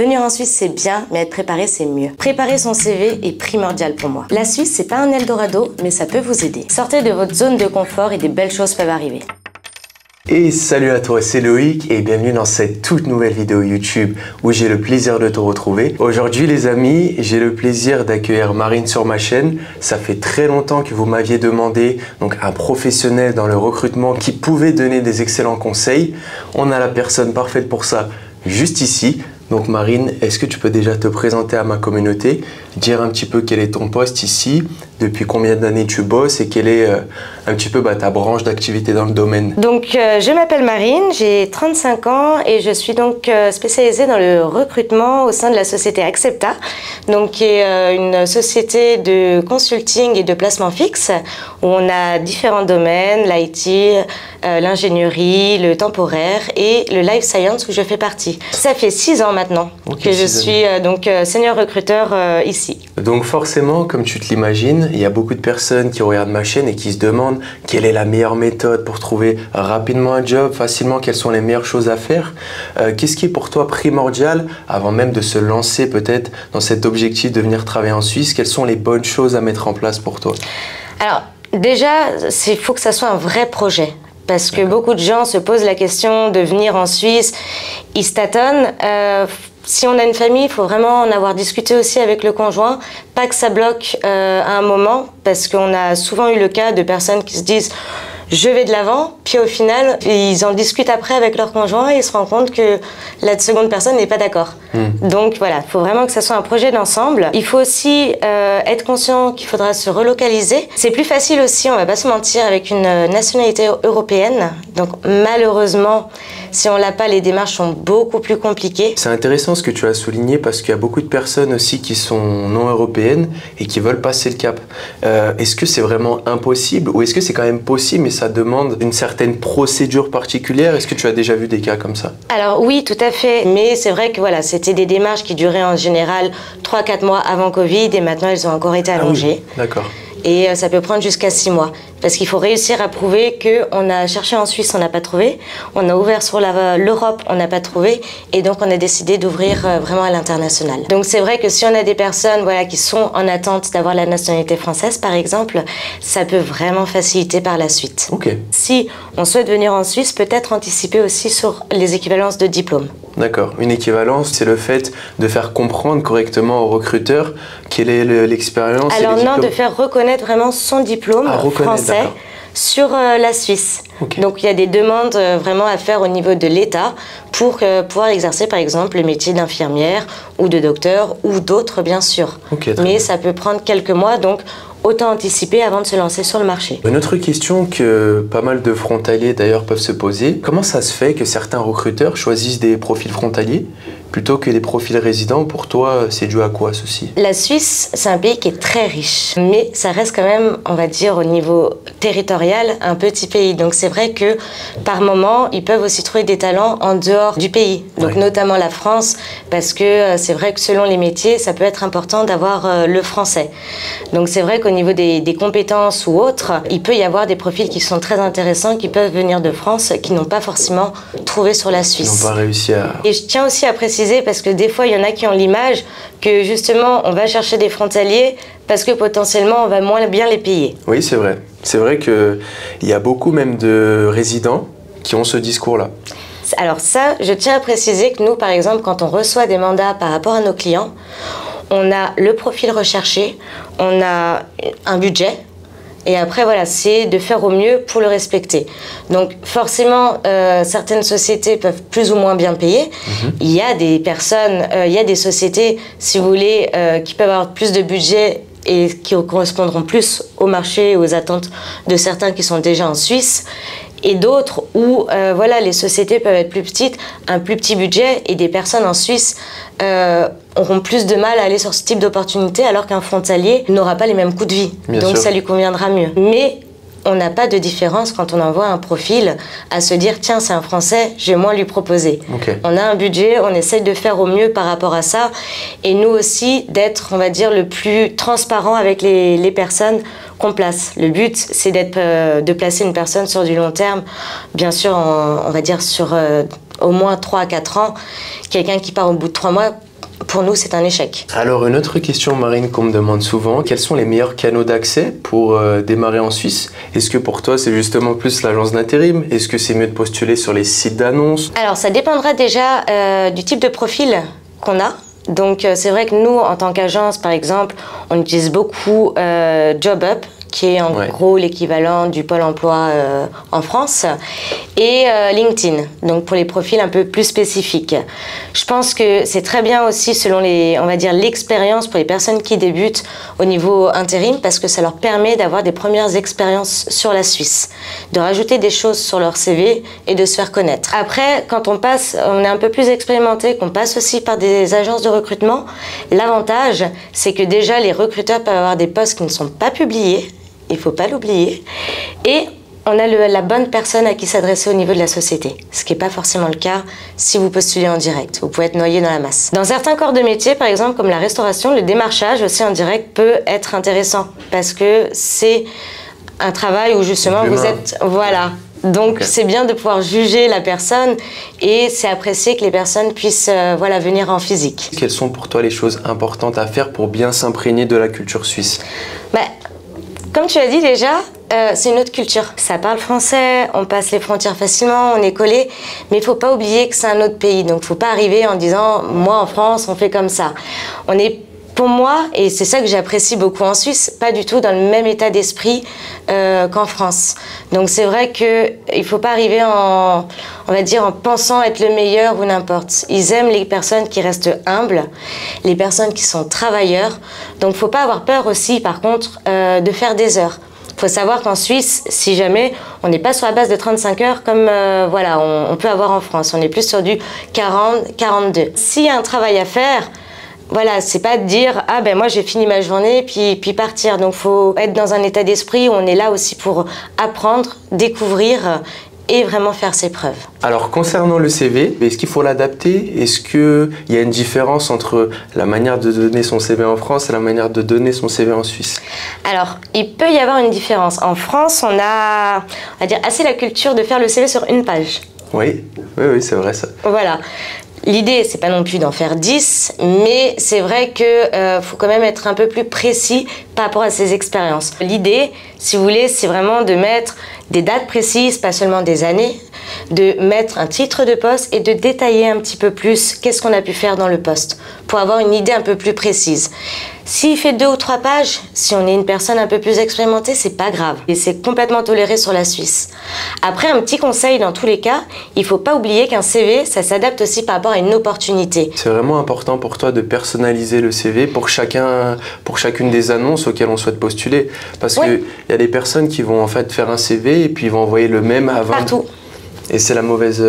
Venir en Suisse, c'est bien, mais être préparé, c'est mieux. Préparer son CV est primordial pour moi. La Suisse, c'est pas un Eldorado, mais ça peut vous aider. Sortez de votre zone de confort et des belles choses peuvent arriver. Et salut à toi, c'est Loïc et bienvenue dans cette toute nouvelle vidéo YouTube où j'ai le plaisir de te retrouver. Aujourd'hui les amis, j'ai le plaisir d'accueillir Marine sur ma chaîne. Ça fait très longtemps que vous m'aviez demandé donc un professionnel dans le recrutement qui pouvait donner des excellents conseils. On a la personne parfaite pour ça juste ici. Donc Marine, est-ce que tu peux déjà te présenter à ma communauté, dire un petit peu quel est ton poste ici, depuis combien d'années tu bosses et quelle est un petit peu ta branche d'activité dans le domaine? Donc je m'appelle Marine, j'ai 35 ans et je suis donc spécialisée dans le recrutement au sein de la société Accepta, donc qui est une société de consulting et de placement fixe où on a différents domaines, l'IT, l'ingénierie, le temporaire et le life science où je fais partie. Ça fait 6 ans maintenant que je suis donc senior recruteur ici. Donc forcément, comme tu te l'imagines, il y a beaucoup de personnes qui regardent ma chaîne et qui se demandent quelle est la meilleure méthode pour trouver rapidement un job, facilement, quelles sont les meilleures choses à faire. Qu'est-ce qui est pour toi primordial avant même de se lancer peut-être dans cet objectif de venir travailler en Suisse? Quelles sont les bonnes choses à mettre en place pour toi? Alors déjà, il faut que ça soit un vrai projet. Parce que beaucoup de gens se posent la question de venir en Suisse, ils se tâtonnent. Si on a une famille, il faut vraiment en avoir discuté aussi avec le conjoint. Pas que ça bloque à un moment, parce qu'on a souvent eu le cas de personnes qui se disent « je vais de l'avant », puis au final, ils en discutent après avec leur conjoint et ils se rendent compte que la seconde personne n'est pas d'accord. Donc voilà, il faut vraiment que ça soit un projet d'ensemble. Il faut aussi être conscient qu'il faudra se relocaliser. C'est plus facile aussi, on va pas se mentir, avec une nationalité européenne. Donc malheureusement, si on l'a pas, les démarches sont beaucoup plus compliquées. C'est intéressant ce que tu as souligné parce qu'il y a beaucoup de personnes aussi qui sont non européennes et qui veulent passer le cap. Est-ce que c'est vraiment impossible ou est-ce que c'est quand même possible mais ça demande une certaine procédure particulière? Est-ce que tu as déjà vu des cas comme ça? Alors oui, tout à fait. Mais c'est vrai que voilà, c'était des démarches qui duraient en général 3-4 mois avant Covid et maintenant elles ont encore été allongées. Ah oui, d'accord. Et ça peut prendre jusqu'à 6 mois. Parce qu'il faut réussir à prouver qu'on a cherché en Suisse, on n'a pas trouvé. On a ouvert sur l'Europe, on n'a pas trouvé. Et donc, on a décidé d'ouvrir vraiment à l'international. Donc, c'est vrai que si on a des personnes qui sont en attente d'avoir la nationalité française, par exemple, ça peut vraiment faciliter par la suite. Okay. Si on souhaite venir en Suisse, peut-être anticiper aussi sur les équivalences de diplômes. D'accord. Une équivalence, c'est le fait de faire comprendre correctement au recruteur quelle est l'expérience. Alors non, de faire reconnaître vraiment son diplôme français sur la Suisse. Okay. Donc il y a des demandes vraiment à faire au niveau de l'État pour pouvoir exercer par exemple le métier d'infirmière ou de docteur ou d'autres bien sûr. Okay, mais ça peut prendre quelques mois, donc autant anticiper avant de se lancer sur le marché. Une autre question que pas mal de frontaliers d'ailleurs peuvent se poser, comment ça se fait que certains recruteurs choisissent des profils frontaliers plutôt que des profils résidents? Pour toi, c'est dû à quoi ceci? La Suisse, c'est un pays qui est très riche, mais ça reste quand même, on va dire, au niveau territorial, un petit pays. Donc c'est vrai que par moment, ils peuvent aussi trouver des talents en dehors du pays, donc notamment la France, parce que c'est vrai que selon les métiers, ça peut être important d'avoir le français. Donc c'est vrai qu'au niveau des compétences ou autres, il peut y avoir des profils qui sont très intéressants, qui peuvent venir de France, qui n'ont pas forcément trouvé sur la Suisse. Ils n'ont pas réussi à... Et je tiens aussi à préciser, parce que des fois, il y en a qui ont l'image que justement, on va chercher des frontaliers parce que potentiellement, on va moins bien les payer. Oui, c'est vrai. C'est vrai qu'il y a beaucoup même de résidents qui ont ce discours-là. Alors ça, je tiens à préciser que nous, par exemple, quand on reçoit des mandats par rapport à nos clients, on a le profil recherché, on a un budget. Et après, voilà, c'est de faire au mieux pour le respecter. Donc, forcément, certaines sociétés peuvent plus ou moins bien payer. Il y a des personnes, il y a des sociétés, si vous voulez, qui peuvent avoir plus de budget et qui correspondront plus au marché et aux attentes de certains qui sont déjà en Suisse. Et d'autres où voilà, les sociétés peuvent être plus petites, un plus petit budget, et des personnes en Suisse auront plus de mal à aller sur ce type d'opportunité, alors qu'un frontalier n'aura pas les mêmes coûts de vie. Bien donc sûr. Ça lui conviendra mieux. Mais on n'a pas de différence quand on envoie un profil à se dire « tiens, c'est un Français, je vais moins lui proposer okay. ». On a un budget, on essaye de faire au mieux par rapport à ça. Et nous aussi, d'être, on va dire, le plus transparent avec les personnes qu'on place. Le but, c'est de placer une personne sur du long terme, bien sûr, on va dire sur au moins 3 à 4 ans. Quelqu'un qui part au bout de 3 mois, pour nous, c'est un échec. Alors, une autre question, Marine, qu'on me demande souvent, quels sont les meilleurs canaux d'accès pour démarrer en Suisse? Est-ce que pour toi, c'est justement plus l'agence d'intérim? Est-ce que c'est mieux de postuler sur les sites d'annonces? Alors, ça dépendra déjà du type de profil qu'on a. Donc, c'est vrai que nous, en tant qu'agence, par exemple, on utilise beaucoup JobUp, qui est en gros l'équivalent du Pôle emploi en France, et LinkedIn, donc pour les profils un peu plus spécifiques. Je pense que c'est très bien aussi selon on va dire l'expérience pour les personnes qui débutent au niveau intérim, parce que ça leur permet d'avoir des premières expériences sur la Suisse, de rajouter des choses sur leur CV et de se faire connaître. Après, quand on est un peu plus expérimenté, qu'on passe aussi par des agences de recrutement, l'avantage, c'est que déjà les recruteurs peuvent avoir des postes qui ne sont pas publiés. Il ne faut pas l'oublier. Et on a la bonne personne à qui s'adresser au niveau de la société. Ce qui n'est pas forcément le cas si vous postulez en direct. Vous pouvez être noyé dans la masse. Dans certains corps de métier, par exemple comme la restauration, le démarchage aussi en direct peut être intéressant. Parce que c'est un travail où justement vous êtes... Voilà. Donc c'est bien de pouvoir juger la personne et c'est apprécié que les personnes puissent venir en physique. Quelles sont pour toi les choses importantes à faire pour bien s'imprégner de la culture suisse? Comme tu as dit déjà, c'est une autre culture. Ça parle français, on passe les frontières facilement, on est collé, mais il ne faut pas oublier que c'est un autre pays. Donc il ne faut pas arriver en disant « moi en France, on fait comme ça ». On est, pour moi, et c'est ça que j'apprécie beaucoup en Suisse, pas du tout dans le même état d'esprit qu'en France. Donc c'est vrai qu'il ne faut pas arriver on va dire, en pensant être le meilleur ou n'importe. Ils aiment les personnes qui restent humbles, les personnes qui sont travailleurs. Donc il ne faut pas avoir peur aussi, par contre, de faire des heures. Il faut savoir qu'en Suisse, si jamais, on n'est pas sur la base de 35 heures comme on peut avoir en France. On est plus sur du 40, 42. S'il y a un travail à faire, voilà, c'est pas de dire « Ah ben moi j'ai fini ma journée puis partir ». Donc il faut être dans un état d'esprit où on est là aussi pour apprendre, découvrir et vraiment faire ses preuves. Alors concernant le CV, est-ce qu'il faut l'adapter? Est-ce qu'il y a une différence entre la manière de donner son CV en France et la manière de donner son CV en Suisse? Alors, il peut y avoir une différence. En France, on va dire, assez la culture de faire le CV sur une page. Oui, c'est vrai ça. Voilà. L'idée, c'est pas non plus d'en faire 10, mais c'est vrai que faut quand même être un peu plus précis par rapport à ses expériences. L'idée, si vous voulez, c'est vraiment de mettre des dates précises, pas seulement des années, de mettre un titre de poste et de détailler un petit peu plus qu'est-ce qu'on a pu faire dans le poste, pour avoir une idée un peu plus précise. S'il fait 2 ou 3 pages, si on est une personne un peu plus expérimentée, c'est pas grave. Et c'est complètement toléré sur la Suisse. Après, un petit conseil dans tous les cas, il faut pas oublier qu'un CV, ça s'adapte aussi par rapport à une opportunité. C'est vraiment important pour toi de personnaliser le CV pour chacune des annonces auxquelles on souhaite postuler. Parce qu'il y a des personnes qui vont en fait faire un CV et puis ils vont envoyer le même à 20. Partout. Et c'est la mauvaise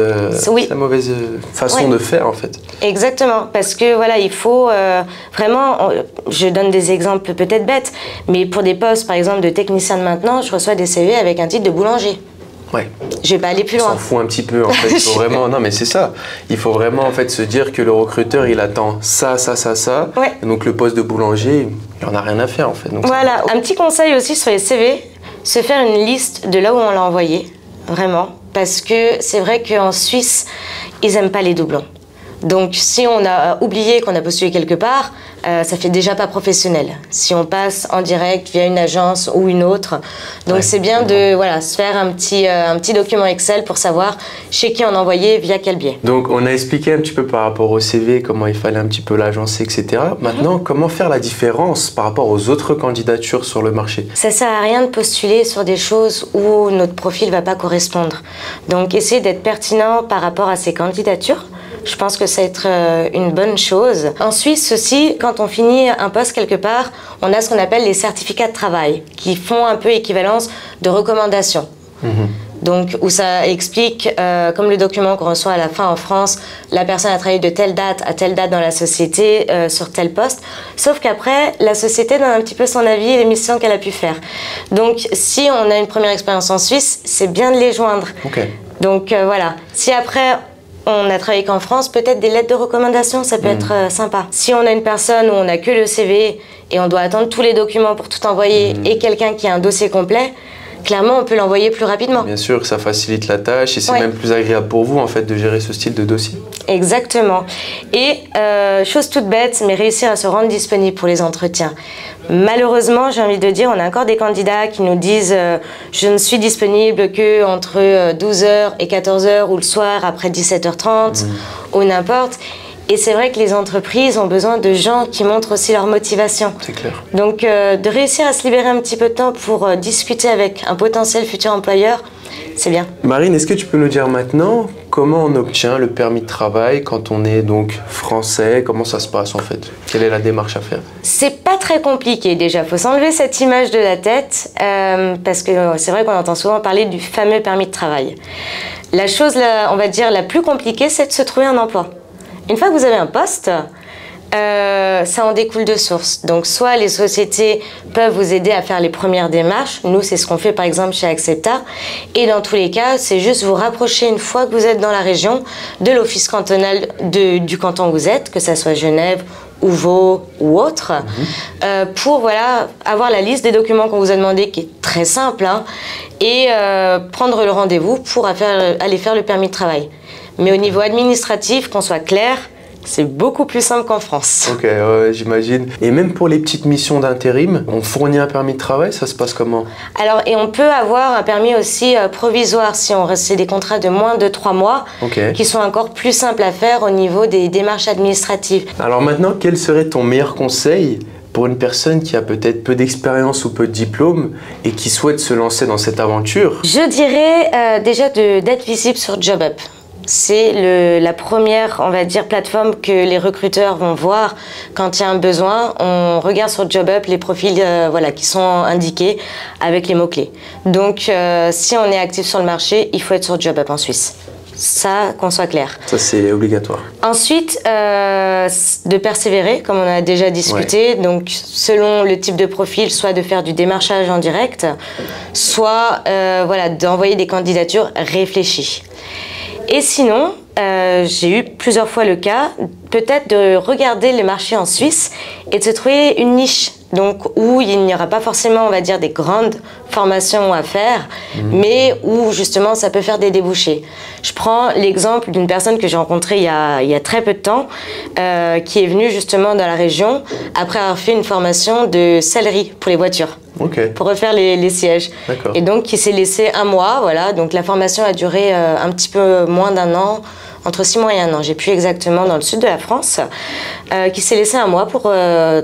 façon de faire en fait. Exactement, parce que voilà, il faut vraiment, je donne des exemples peut-être bêtes, mais pour des postes par exemple de technicien de maintenance, je reçois des CV avec un titre de boulanger. Ouais. Je vais pas aller plus loin. On s'en fout un petit peu en fait. Il faut vraiment, non mais c'est ça. Il faut vraiment en fait se dire que le recruteur il attend ça. Ouais. Et donc le poste de boulanger, il en a rien à faire en fait. Donc, voilà. Un petit conseil aussi sur les CV, se faire une liste de là où on l'a envoyé, vraiment. Parce que c'est vrai qu'en Suisse, ils n'aiment pas les doublons. Donc si on a oublié qu'on a postulé quelque part, ça fait déjà pas professionnel. Si on passe en direct via une agence ou une autre. Donc c'est bien de se faire un petit document Excel pour savoir chez qui on a envoyé, via quel biais. Donc on a expliqué un petit peu par rapport au CV, comment il fallait un petit peu l'agencer, etc. Maintenant, comment faire la différence par rapport aux autres candidatures sur le marché? Ça sert à rien de postuler sur des choses où notre profil ne va pas correspondre. Donc essayez d'être pertinent par rapport à ces candidatures. Je pense que ça va être une bonne chose. En Suisse aussi, quand on finit un poste quelque part, on a ce qu'on appelle les certificats de travail, qui font un peu équivalence de recommandations. Donc, où ça explique, comme le document qu'on reçoit à la fin en France, la personne a travaillé de telle date à telle date dans la société, sur tel poste. Sauf qu'après, la société donne un petit peu son avis et les missions qu'elle a pu faire. Donc, si on a une première expérience en Suisse, c'est bien de les joindre. Donc, voilà. Si après, on a travaillé qu'en France, peut-être des lettres de recommandation, ça peut être sympa. Si on a une personne où on n'a que le CV et on doit attendre tous les documents pour tout envoyer et quelqu'un qui a un dossier complet, clairement, on peut l'envoyer plus rapidement. Bien sûr, ça facilite la tâche et c'est même plus agréable pour vous en fait de gérer ce style de dossier. Exactement. Et chose toute bête, mais réussir à se rendre disponible pour les entretiens. Malheureusement, j'ai envie de dire, on a encore des candidats qui nous disent je ne suis disponible que entre 12h et 14h ou le soir après 17h30 ou n'importe. Et c'est vrai que les entreprises ont besoin de gens qui montrent aussi leur motivation. C'est clair. Donc, de réussir à se libérer un petit peu de temps pour discuter avec un potentiel futur employeur, c'est bien. Marine, est-ce que tu peux nous dire maintenant comment on obtient le permis de travail quand on est donc français? Comment ça se passe en fait? Quelle est la démarche à faire? C'est pas très compliqué déjà. Il faut s'enlever cette image de la tête parce que c'est vrai qu'on entend souvent parler du fameux permis de travail. La chose, on va dire, la plus compliquée, c'est de se trouver un emploi. Une fois que vous avez un poste, ça en découle de sources. Donc, soit les sociétés peuvent vous aider à faire les premières démarches. Nous, c'est ce qu'on fait par exemple chez Accepta. Et dans tous les cas, c'est juste vous rapprocher une fois que vous êtes dans la région de l'office cantonal du canton où vous êtes, que ça soit Genève, ou Vaud ou autre, pour voilà, avoir la liste des documents qu'on vous a demandé, qui est très simple, hein, et prendre le rendez-vous pour aller faire le permis de travail. Mais au niveau administratif, qu'on soit clair, c'est beaucoup plus simple qu'en France. Ok, j'imagine. Et même pour les petites missions d'intérim, on fournit un permis de travail, ça se passe comment? Alors, et on peut avoir un permis aussi provisoire si on reste des contrats de moins de 3 mois, qui sont encore plus simples à faire au niveau des démarches administratives. Alors maintenant, quel serait ton meilleur conseil pour une personne qui a peut-être peu d'expérience ou peu de diplôme et qui souhaite se lancer dans cette aventure? Je dirais déjà d'être visible sur JobUp. C'est la première, on va dire, plateforme que les recruteurs vont voir quand il y a un besoin. On regarde sur JobUp les profils voilà, qui sont indiqués avec les mots-clés. Donc, si on est actif sur le marché, il faut être sur JobUp en Suisse. Ça, qu'on soit clair. Ça, c'est obligatoire. Ensuite, de persévérer, comme on a déjà discuté. Donc, selon le type de profil, soit de faire du démarchage en direct, soit voilà, d'envoyer des candidatures réfléchies. Et sinon, j'ai eu plusieurs fois le cas, peut-être de regarder les marchés en Suisse et de se trouver une niche, donc où il n'y aura pas forcément, on va dire, des grandes formations à faire, mais où justement ça peut faire des débouchés. Je prends l'exemple d'une personne que j'ai rencontrée il y a très peu de temps, qui est venue justement dans la région après avoir fait une formation de sellerie pour les voitures. Pour refaire les sièges. Et donc, qui s'est laissé 1 mois, voilà. Donc, la formation a duré un petit peu moins d'1 an, entre 6 mois et 1 an. J'ai plus exactement dans le sud de la France, qui s'est laissé 1 mois pour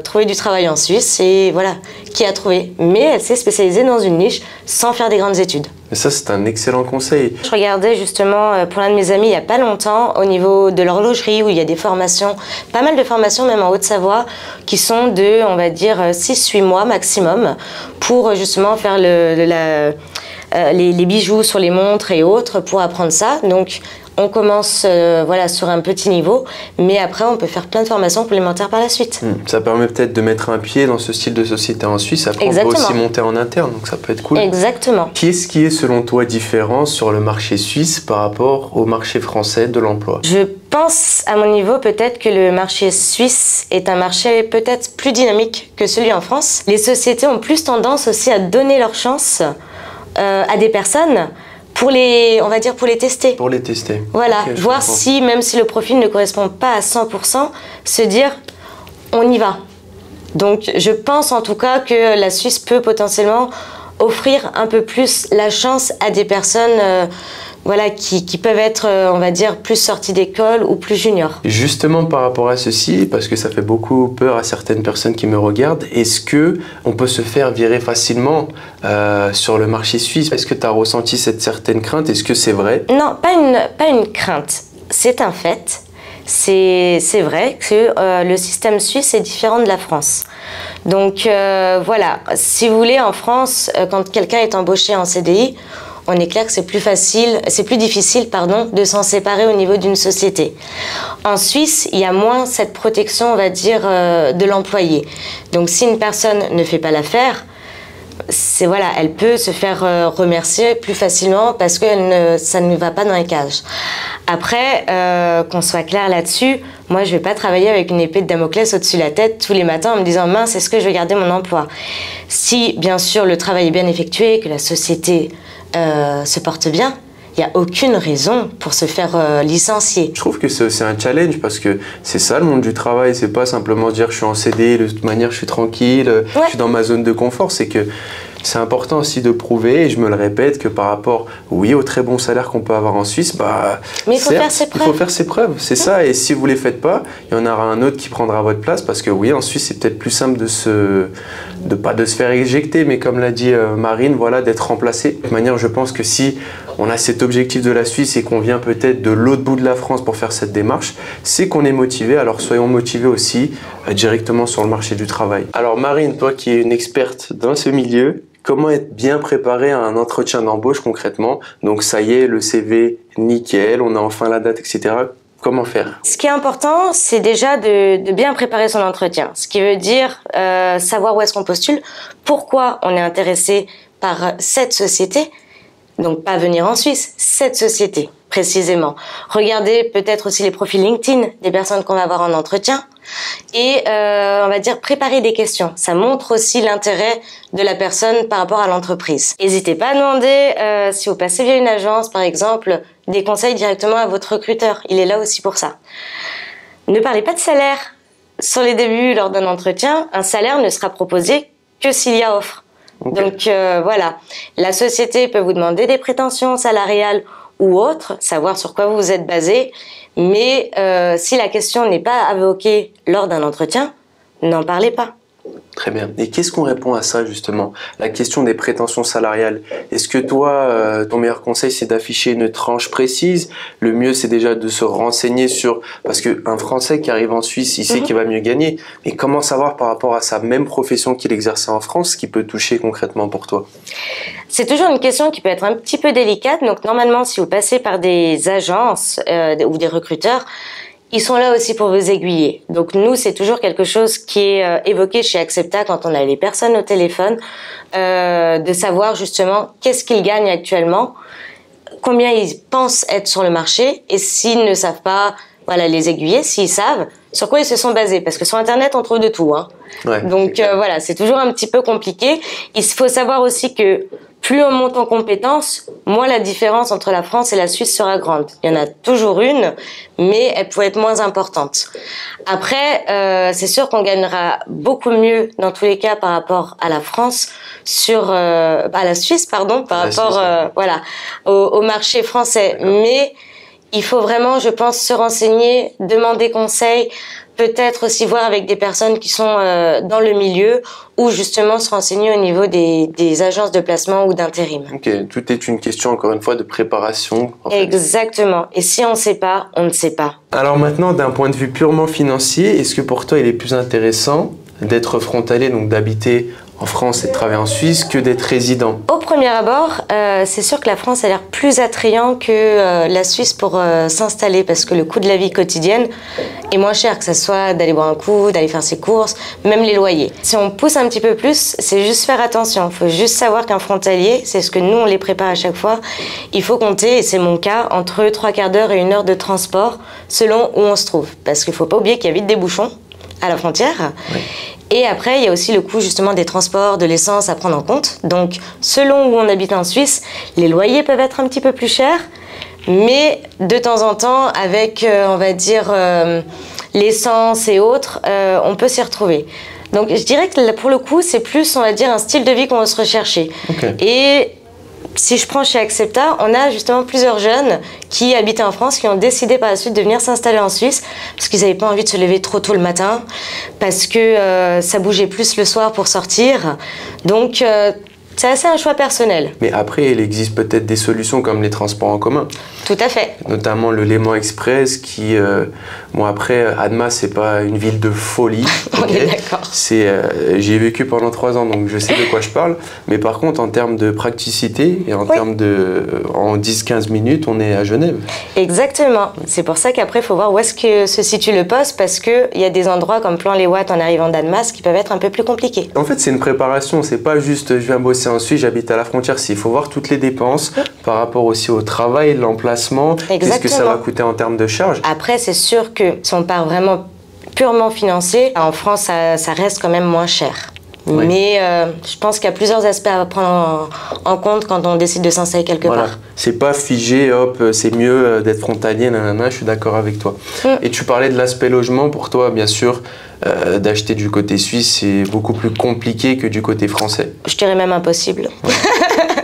trouver du travail en Suisse et voilà, qui a trouvé. Mais elle s'est spécialisée dans une niche sans faire des grandes études. Et ça, c'est un excellent conseil. Je regardais justement pour l'un de mes amis il n'y a pas longtemps au niveau de l'horlogerie où il y a des formations, pas mal de formations même en Haute-Savoie qui sont de, on va dire, 6-8 mois maximum pour justement faire les bijoux sur les montres et autres pour apprendre ça. Donc, on commence voilà, sur un petit niveau, mais après, on peut faire plein de formations complémentaires par la suite. Ça permet peut-être de mettre un pied dans ce style de société en Suisse. Après, on peut aussi monter en interne, donc ça peut être cool. Exactement. Qu'est-ce qui est, selon toi, différent sur le marché suisse par rapport au marché français de l'emploi? Je pense, à mon niveau, peut-être que le marché suisse est un marché peut-être plus dynamique que celui en France. Les sociétés ont plus tendance aussi à donner leur chance à des personnes pour les, on va dire, pour les tester. Pour les tester. Voilà, voir si, même si le profil ne correspond pas à 100%, se dire, on y va. Donc, je pense en tout cas que la Suisse peut potentiellement offrir un peu plus la chance à des personnes voilà, qui peuvent être, on va dire, plus sorties d'école ou plus juniors. Justement par rapport à ceci, parce que ça fait beaucoup peur à certaines personnes qui me regardent, est-ce qu'on peut se faire virer facilement sur le marché suisse? Est-ce que tu as ressenti cette certaine crainte? Est-ce que c'est vrai? Non, pas une crainte. C'est un fait. C'est vrai que le système suisse est différent de la France. Donc voilà, si vous voulez, en France, quand quelqu'un est embauché en CDI, on est clair que c'est plus difficile, pardon, de s'en séparer au niveau d'une société. En Suisse, il y a moins cette protection, on va dire, de l'employé. Donc si une personne ne fait pas l'affaire, voilà, elle peut se faire remercier plus facilement parce que ça ne va pas dans les cages. Après, qu'on soit clair là-dessus, moi je vais pas travailler avec une épée de Damoclès au-dessus de la tête tous les matins en me disant mince, est-ce que je vais garder mon emploi? Si bien sûr le travail est bien effectué, que la société se porte bien, il n'y a aucune raison pour se faire licencier. Je trouve que c'est aussi un challenge parce que c'est ça le monde du travail, c'est pas simplement dire je suis en CD, de toute manière je suis tranquille, je suis dans ma zone de confort, c'est que c'est important aussi de prouver, et je me le répète, que par rapport, oui, au très bon salaire qu'on peut avoir en Suisse, bah, mais il faut faire ses preuves. Il faut faire ses preuves, c'est ça, et si vous ne les faites pas, il y en aura un autre qui prendra votre place, parce que oui, en Suisse, c'est peut-être plus simple pas de se faire éjecter, mais comme l'a dit Marine, voilà, d'être remplacé. De toute manière, je pense que si on a cet objectif de la Suisse et qu'on vient peut-être de l'autre bout de la France pour faire cette démarche, c'est qu'on est motivé, alors soyons motivés aussi directement sur le marché du travail. Alors Marine, toi qui es une experte dans ce milieu, comment être bien préparé à un entretien d'embauche concrètement? Donc ça y est, le CV nickel, on a enfin la date, etc. Comment faire? Ce qui est important, c'est déjà de bien préparer son entretien. Ce qui veut dire savoir où est-ce qu'on postule, pourquoi on est intéressé par cette société, donc pas venir en Suisse, cette société précisément. Regardez peut-être aussi les profils LinkedIn des personnes qu'on va avoir en entretien. Et on va dire préparer des questions. Ça montre aussi l'intérêt de la personne par rapport à l'entreprise. N'hésitez pas à demander, si vous passez via une agence par exemple, des conseils directement à votre recruteur. Il est là aussi pour ça. Ne parlez pas de salaire. Sur les débuts, lors d'un entretien, un salaire ne sera proposé que s'il y a offre. Okay. Donc voilà, la société peut vous demander des prétentions salariales ou autres, savoir sur quoi vous vous êtes basé, mais si la question n'est pas évoquée lors d'un entretien, n'en parlez pas. Très bien. Et qu'est-ce qu'on répond à ça justement? La question des prétentions salariales. Est-ce que toi, ton meilleur conseil, c'est d'afficher une tranche précise? Le mieux, c'est déjà de se renseigner sur... Parce qu'un Français qui arrive en Suisse, il sait qu'il va mieux gagner. Mais comment savoir par rapport à sa même profession qu'il exerçait en France, ce qui peut toucher concrètement pour toi? C'est toujours une question qui peut être un petit peu délicate. Donc normalement, si vous passez par des agences ou des recruteurs, ils sont là aussi pour vous aiguiller. Donc nous, c'est toujours quelque chose qui est évoqué chez Accepta quand on a les personnes au téléphone, de savoir justement qu'est-ce qu'ils gagnent actuellement, combien ils pensent être sur le marché, et s'ils ne savent pas, voilà, les aiguiller, s'ils savent, sur quoi ils se sont basés. Parce que sur Internet, on trouve de tout, hein. Ouais, donc voilà, c'est toujours un petit peu compliqué. Il faut savoir aussi que plus on monte en compétences, moins la différence entre la France et la Suisse sera grande. Il y en a toujours une, mais elle peut être moins importante. Après, c'est sûr qu'on gagnera beaucoup mieux dans tous les cas par rapport à la France, à la Suisse, pardon, par rapport voilà, au marché français. Mais il faut vraiment, je pense, se renseigner, demander conseil, peut-être aussi voir avec des personnes qui sont dans le milieu ou justement se renseigner au niveau des agences de placement ou d'intérim. Ok, tout est une question, encore une fois, de préparation. En fait. Exactement. Et si on ne sait pas, on ne sait pas. Alors maintenant, d'un point de vue purement financier, est-ce que pour toi, il est plus intéressant d'être frontalier, donc d'habiter en France et de travailler en Suisse, que d'être résident? Au premier abord, c'est sûr que la France a l'air plus attrayant que la Suisse pour s'installer parce que le coût de la vie quotidienne est moins cher, que ce soit d'aller boire un coup, d'aller faire ses courses, même les loyers. Si on pousse un petit peu plus, c'est juste faire attention. Il faut juste savoir qu'un frontalier, c'est ce que nous on les prépare à chaque fois, il faut compter, et c'est mon cas, entre 3/4 d'heure et 1 heure de transport selon où on se trouve. Parce qu'il ne faut pas oublier qu'il y a vite des bouchons à la frontière. Oui. Et après, il y a aussi le coût justement des transports, de l'essence à prendre en compte. Donc, selon où on habite en Suisse, les loyers peuvent être un petit peu plus chers, mais de temps en temps, avec, on va dire, l'essence et autres, on peut s'y retrouver. Donc, je dirais que pour le coup, c'est plus, on va dire, un style de vie qu'on va se rechercher. Okay. Et si je prends chez Accepta, on a justement plusieurs jeunes qui habitaient en France, qui ont décidé par la suite de venir s'installer en Suisse parce qu'ils n'avaient pas envie de se lever trop tôt le matin, parce que ça bougeait plus le soir pour sortir. Donc C'est assez un choix personnel. Mais après, il existe peut-être des solutions comme les transports en commun. Tout à fait. Notamment le Léman Express qui, bon après, Annemasse, c'est pas une ville de folie. On est d'accord. J'y ai vécu pendant 3 ans, donc je sais de quoi je parle. Mais par contre, en termes de praticité et en termes en 10-15 minutes, on est à Genève. Exactement. C'est pour ça qu'après, il faut voir où est-ce que se situe le poste parce qu'il y a des endroits comme Plan-les-Ouates en arrivant d'Annemasse qui peuvent être un peu plus compliqués. En fait, c'est une préparation. C'est pas juste je viens bosser en Suisse, j'habite à la frontière. Il faut voir toutes les dépenses par rapport aussi au travail, l'emplacement. Qu'est-ce que ça va coûter en termes de charges? Après, c'est sûr que si on part vraiment purement financier, en France, ça reste quand même moins cher. Oui. Mais je pense qu'il y a plusieurs aspects à prendre en compte quand on décide de s'installer quelque part. C'est pas figé, hop, c'est mieux d'être frontalier, nanana, je suis d'accord avec toi. Et tu parlais de l'aspect logement, pour toi, bien sûr, d'acheter du côté suisse, c'est beaucoup plus compliqué que du côté français. Je dirais même impossible.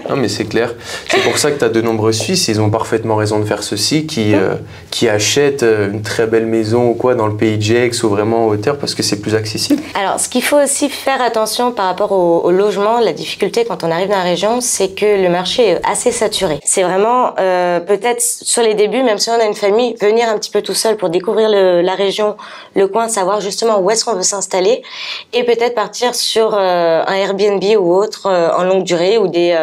Non, mais c'est clair. C'est pour ça que tu as de nombreux Suisses, ils ont parfaitement raison de faire ceci, qui achètent une très belle maison ou quoi dans le pays de Gex ou vraiment en hauteur parce que c'est plus accessible. Alors, ce qu'il faut aussi faire attention par rapport au logement, la difficulté quand on arrive dans la région, c'est que le marché est assez saturé. C'est vraiment, peut-être sur les débuts, même si on a une famille, venir un petit peu tout seul pour découvrir la région, le coin, savoir justement où est-ce qu'on veut s'installer et peut-être partir sur un Airbnb ou autre en longue durée ou des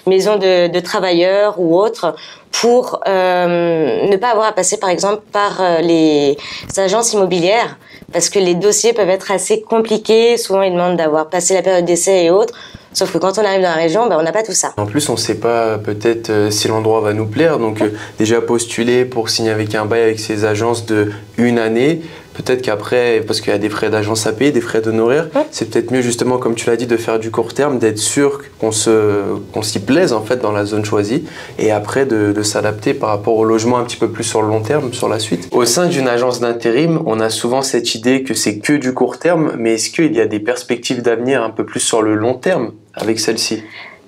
maisons de travailleurs ou autres pour ne pas avoir à passer par exemple par les agences immobilières parce que les dossiers peuvent être assez compliqués. Souvent ils demandent d'avoir passé la période d'essai et autres. Sauf que quand on arrive dans la région, on n'a pas tout ça. En plus, on ne sait pas peut-être si l'endroit va nous plaire. Donc déjà postuler pour signer avec un bail avec ces agences de 1 année. Peut-être qu'après, parce qu'il y a des frais d'agence à payer, des frais d'honoraires, c'est peut-être mieux justement, comme tu l'as dit, de faire du court terme, d'être sûr qu'on s'y plaise en fait dans la zone choisie et après de s'adapter par rapport au logement un petit peu plus sur le long terme, sur la suite. Au sein d'une agence d'intérim, on a souvent cette idée que c'est que du court terme, mais est-ce qu'il y a des perspectives d'avenir un peu plus sur le long terme avec celle-ci?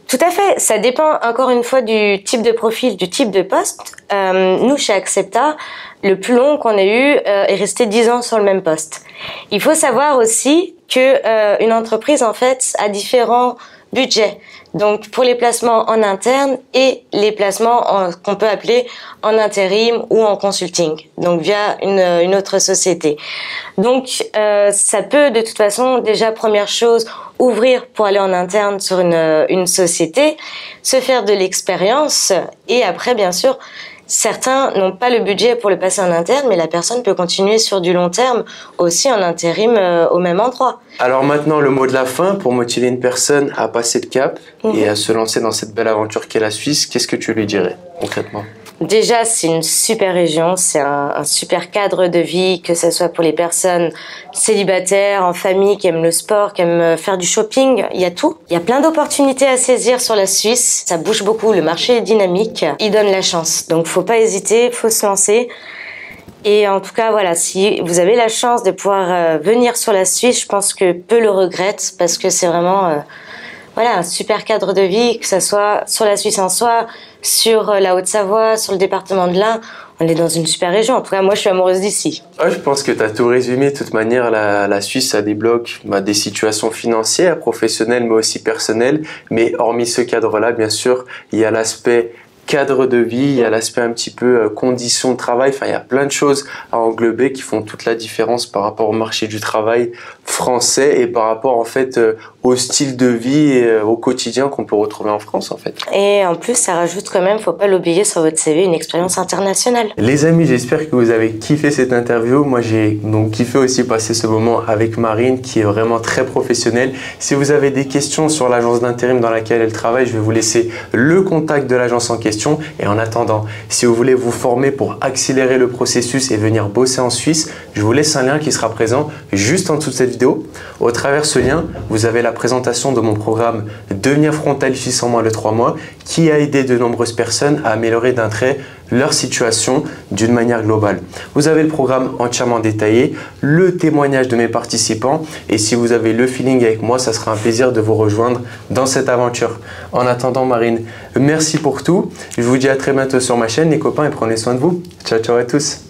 Tout à fait, ça dépend encore une fois du type de profil, du type de poste. Nous, chez Accepta, le plus long qu'on ait eu est resté 10 ans sur le même poste. Il faut savoir aussi que une entreprise, en fait, a différents budgets. Donc, pour les placements en interne et les placements qu'on peut appeler en intérim ou en consulting, donc via une autre société. Donc, ça peut de toute façon, déjà, première chose, ouvrir pour aller en interne sur une société, se faire de l'expérience et après, bien sûr, certains n'ont pas le budget pour le passer en interne, mais la personne peut continuer sur du long terme aussi en intérim au même endroit. Alors maintenant, le mot de la fin pour motiver une personne à passer le cap et à se lancer dans cette belle aventure qu'est la Suisse, qu'est-ce que tu lui dirais concrètement? Déjà, c'est une super région, c'est un super cadre de vie, que ce soit pour les personnes célibataires, en famille, qui aiment le sport, qui aiment faire du shopping, il y a tout. Il y a plein d'opportunités à saisir sur la Suisse, ça bouge beaucoup, le marché est dynamique, il donne la chance. Donc faut pas hésiter, faut se lancer. Et en tout cas, voilà, si vous avez la chance de pouvoir venir sur la Suisse, je pense que peu le regrettent parce que c'est vraiment voilà, un super cadre de vie, que ce soit sur la Suisse en soi, sur la Haute-Savoie, sur le département de l'Ain. On est dans une super région. En tout cas, moi, je suis amoureuse d'ici. Ouais, je pense que tu as tout résumé. De toute manière, la Suisse, ça débloque des situations financières, professionnelles, mais aussi personnelles. Mais hormis ce cadre-là, bien sûr, il y a l'aspect cadre de vie, il y a l'aspect un petit peu conditions de travail, enfin il y a plein de choses à englober qui font toute la différence par rapport au marché du travail français et par rapport en fait au style de vie et au quotidien qu'on peut retrouver en France en fait. Et en plus ça rajoute quand même, faut pas l'oublier sur votre CV, une expérience internationale. Les amis, j'espère que vous avez kiffé cette interview. Moi j'ai donc kiffé aussi passer ce moment avec Marine qui est vraiment très professionnelle. Si vous avez des questions sur l'agence d'intérim dans laquelle elle travaille, je vais vous laisser le contact de l'agence en question. Et en attendant, si vous voulez vous former pour accélérer le processus et venir bosser en Suisse, je vous laisse un lien qui sera présent juste en dessous de cette vidéo. Au travers de ce lien, vous avez la présentation de mon programme Devenir frontalier suisse en moins de 3 mois qui a aidé de nombreuses personnes à améliorer d'un trait leur situation d'une manière globale. Vous avez le programme entièrement détaillé, le témoignage de mes participants et si vous avez le feeling avec moi, ça sera un plaisir de vous rejoindre dans cette aventure. En attendant Marine, merci pour tout. Je vous dis à très bientôt sur ma chaîne les copains et prenez soin de vous. Ciao ciao à tous.